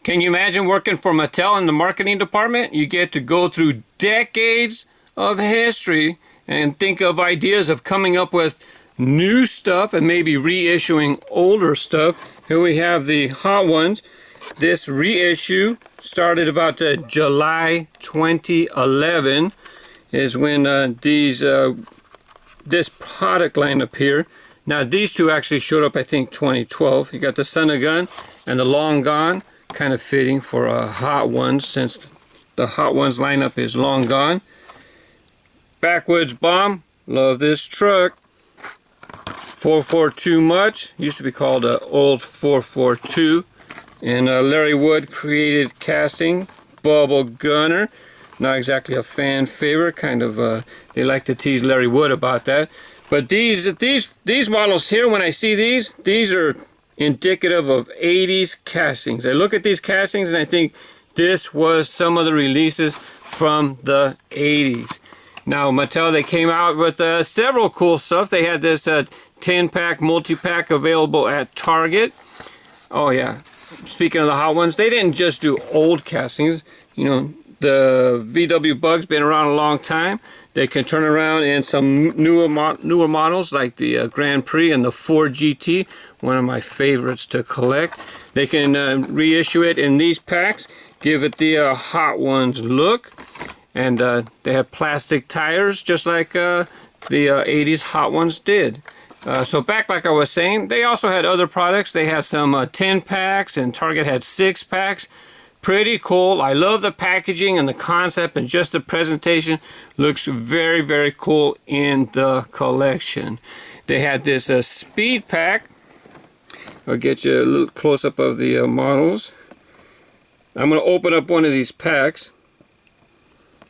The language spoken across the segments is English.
Can you imagine working for Mattel in the marketing department? You get to go through decades of history and think of ideas of coming up with new stuff and maybe reissuing older stuff. Here we have the Hot Ones. This reissue started about July 2011 is when this product line appeared. Now these two actually showed up I think 2012. You got the Son of Gun and the Long Gone, kind of fitting for Hot Ones since the Hot Ones lineup is long gone. Backwoods Bomb, love this truck. 442 Much, used to be called Old 442. And Larry Wood created casting. Bubble Gunner, not exactly a fan favorite, kind of they like to tease Larry Wood about that. But these models here, when I see these are indicative of 80s castings. I look at these castings and I think this was some of the releases from the 80s. Now Mattel, they came out with several cool stuff. They had this 10-pack, multi-pack available at Target. Oh yeah, speaking of the Hot Ones, they didn't just do old castings. You know, the VW Bug's been around a long time. They can turn around in some newer models like the Grand Prix and the Ford GT, one of my favorites to collect. They can reissue it in these packs, give it the Hot Ones look. And they have plastic tires just like the 80s Hot Ones did. So back like I was saying, they also had other products. They had some 10 packs and Target had 6 packs. Pretty cool. I love the packaging and the concept and just the presentation. Looks very, very cool in the collection. They had this speed pack. I'll get you a little close-up of the models. I'm going to open up one of these packs,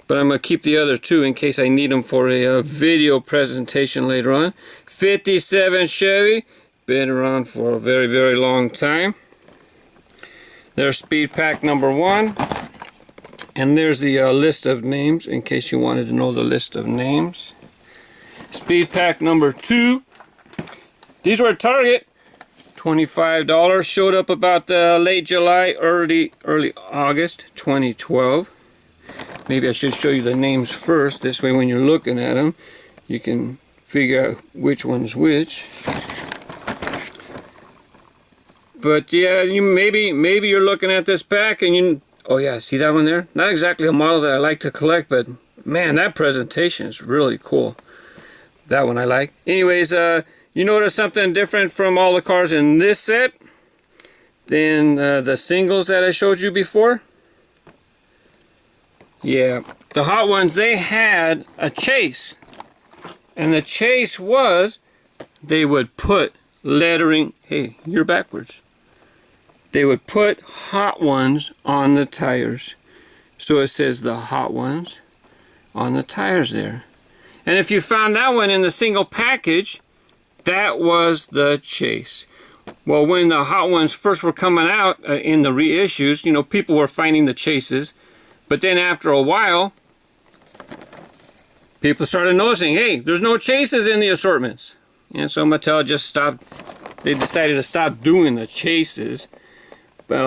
but I'm going to keep the other two in case I need them for a video presentation later on. 57 Chevy, been around for a very, very long time. There's speed pack number 1. And there's the list of names in case you wanted to know the list of names. Speed pack number 2. These were at Target. $25. Showed up about late July, early August 2012. Maybe I should show you the names first. This way when you're looking at them, you can figure out which one's which. But yeah, maybe you're looking at this pack and you... Oh yeah, see that one there? Not exactly a model that I like to collect, but man, that presentation is really cool. That one I like. Anyways, you notice something different from all the cars in this set than the singles that I showed you before? Yeah, the Hot Ones, they had a chase. And the chase was, they would put lettering... Hey, you're backwards. They would put Hot Ones on the tires. So it says the Hot Ones on the tires there. And if you found that one in the single package, that was the chase. Well, when the Hot Ones first were coming out in the reissues, you know, people were finding the chases. But then after a while, people started noticing, hey, there's no chases in the assortments. And so Mattel just stopped. They decided to stop doing the chases. But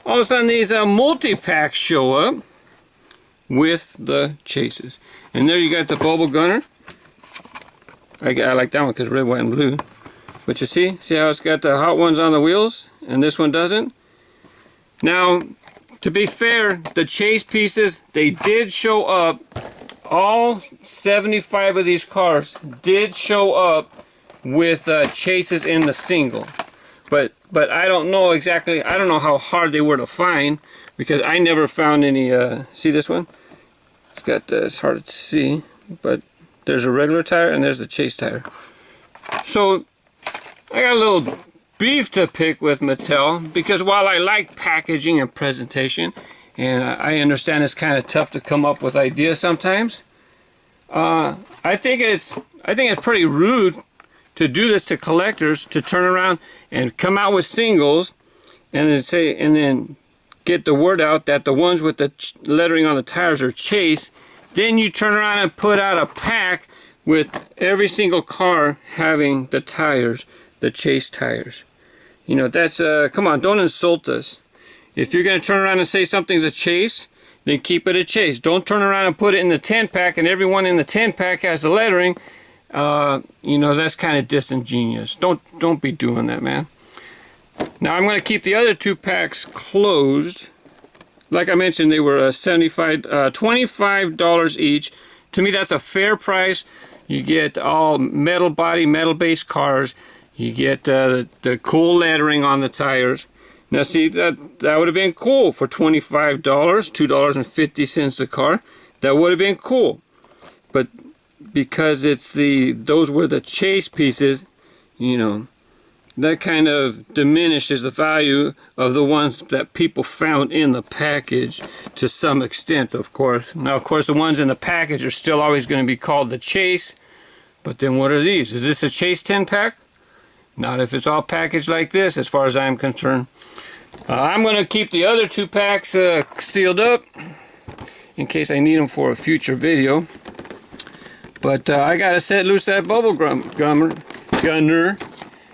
all of a sudden these multi-packs show up with the chases. And there you got the Bubble Gunner. I like that one because red, white, and blue. But you see how it's got the Hot Ones on the wheels and this one doesn't? Now, to be fair, the chase pieces, they did show up. All 75 of these cars did show up with chases in the single. But I don't know exactly, I don't know how hard they were to find because I never found any, see this one? It's got, it's hard to see, but there's a regular tire and there's the chase tire. So I got a little beef to pick with Mattel because while I like packaging and presentation, and I understand it's kind of tough to come up with ideas sometimes, I think it's pretty rude to do this to collectors, to turn around and come out with singles and then get the word out that the ones with the lettering on the tires are chase. Then you turn around and put out a pack with every single car having the tires, the chase tires. You know, that's, come on, don't insult us. If you're going to turn around and say something's a chase, then keep it a chase. Don't turn around and put it in the 10-pack and everyone in the 10-pack has the lettering. You know, that's kind of disingenuous. Don't be doing that, man. Now I'm going to keep the other 2 packs closed. Like I mentioned, they were $25 each. To me, that's a fair price. You get all metal body, metal base cars. You get the cool lettering on the tires. Now see, that would have been cool for $25, $2.50 a car. That would have been cool. But because it's those were the chase pieces, you know, that kind of diminishes the value of the ones that people found in the package to some extent, of course. Now, of course, the ones in the package are still always going to be called the chase. But then what are these? Is this a chase 10-pack? Not if it's all packaged like this, as far as I'm concerned. I'm going to keep the other 2 packs sealed up in case I need them for a future video. But I got to set loose that bubble gunner.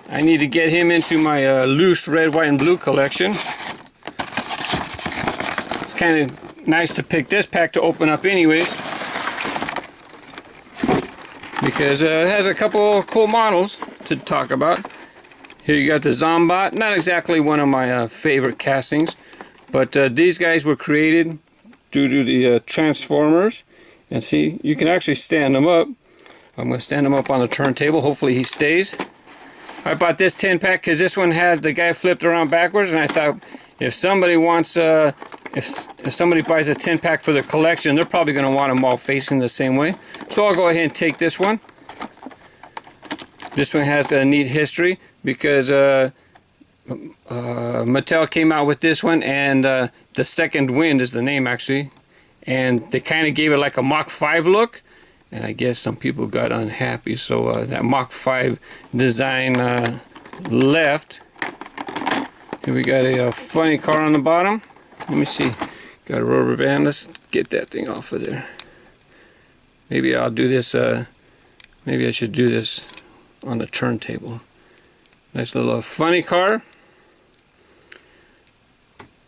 I need to get him into my loose red, white, and blue collection. It's kind of nice to pick this pack to open up anyways, because it has a couple cool models to talk about. Here you got the Zombot, not exactly one of my favorite castings, but these guys were created due to the Transformers. And see, you can actually stand them up. I'm going to stand him up on the turntable. Hopefully he stays. I bought this 10-pack because this one had the guy flipped around backwards, and I thought if somebody wants, if somebody buys a 10-pack for their collection, they're probably going to want them all facing the same way. So I'll go ahead and take this one. This one has a neat history because Mattel came out with this one, and the Second Wind is the name actually, and they kind of gave it like a Mach 5 look. And I guess some people got unhappy, so that Mach 5 design left. Here we got a funny car on the bottom. Let me see. Got a rubber band. Let's get that thing off of there. Maybe I'll do this. Maybe I should do this on the turntable. Nice little funny car.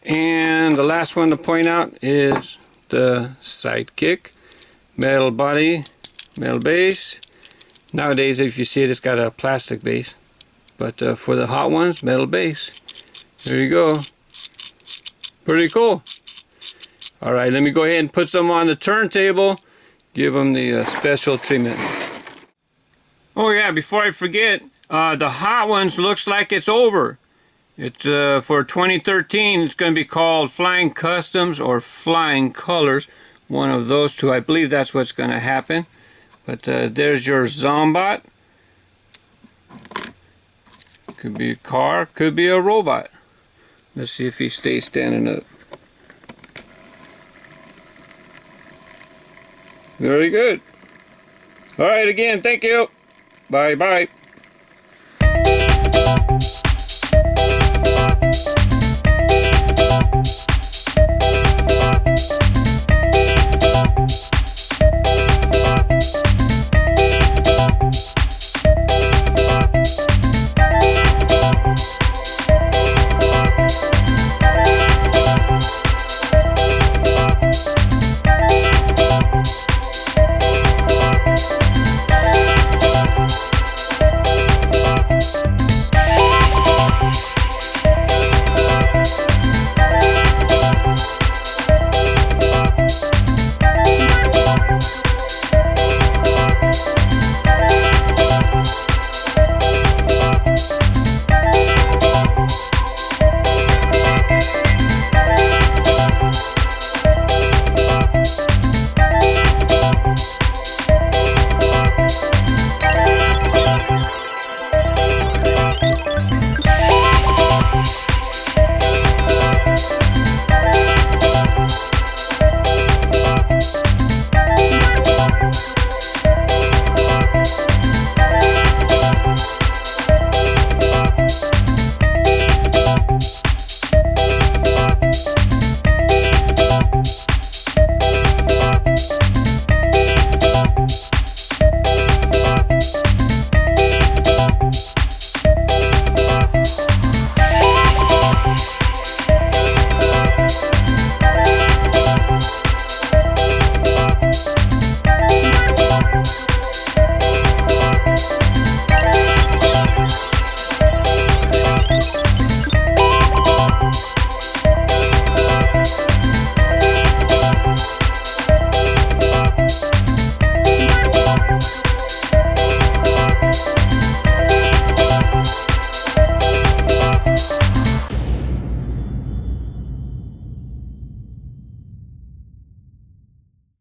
And the last one to point out is the Sidekick. Metal body, metal base. Nowadays, if you see it, it's got a plastic base. But for the hot ones, metal base. There you go. Pretty cool. Alright, let me go ahead and put some on the turntable. Give them the special treatment. Oh yeah, before I forget, the hot ones looks like it's over. It's for 2013, it's going to be called Flying Customs or Flying Colors. One of those two. I believe that's what's going to happen. But there's your Zombot. Could be a car, could be a robot. Let's see if he stays standing up. Very good. Alright, again, thank you. Bye bye.